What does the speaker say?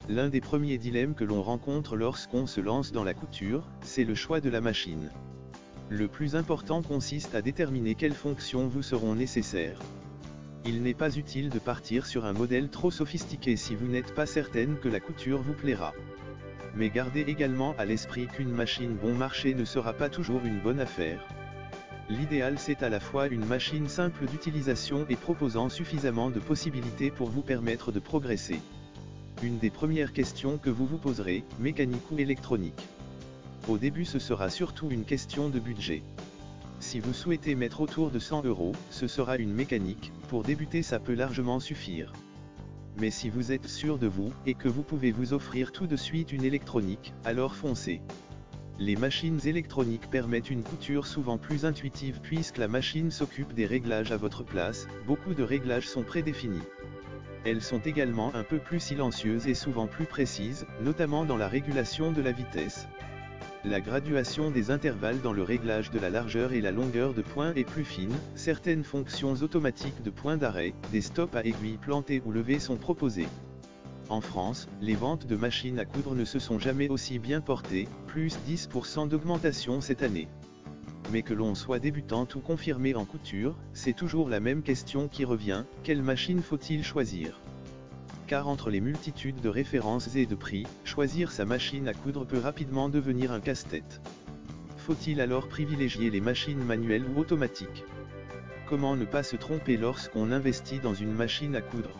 L'un des premiers dilemmes que l'on rencontre lorsqu'on se lance dans la couture, c'est le choix de la machine. Le plus important consiste à déterminer quelles fonctions vous seront nécessaires. Il n'est pas utile de partir sur un modèle trop sophistiqué si vous n'êtes pas certaine que la couture vous plaira. Mais gardez également à l'esprit qu'une machine bon marché ne sera pas toujours une bonne affaire. L'idéal c'est à la fois une machine simple d'utilisation et proposant suffisamment de possibilités pour vous permettre de progresser. Une des premières questions que vous vous poserez, mécanique ou électronique? Au début ce sera surtout une question de budget. Si vous souhaitez mettre autour de 100 €, ce sera une mécanique, pour débuter ça peut largement suffire. Mais si vous êtes sûr de vous, et que vous pouvez vous offrir tout de suite une électronique, alors foncez. Les machines électroniques permettent une couture souvent plus intuitive puisque la machine s'occupe des réglages à votre place, beaucoup de réglages sont prédéfinis. Elles sont également un peu plus silencieuses et souvent plus précises, notamment dans la régulation de la vitesse. La graduation des intervalles dans le réglage de la largeur et la longueur de pointe est plus fine, certaines fonctions automatiques de point d'arrêt, des stops à aiguilles plantées ou levées sont proposées. En France, les ventes de machines à coudre ne se sont jamais aussi bien portées, plus 10% d'augmentation cette année. Mais que l'on soit débutante ou confirmé en couture, c'est toujours la même question qui revient, quelle machine faut-il choisir? Car entre les multitudes de références et de prix, choisir sa machine à coudre peut rapidement devenir un casse-tête. Faut-il alors privilégier les machines manuelles ou automatiques? Comment ne pas se tromper lorsqu'on investit dans une machine à coudre?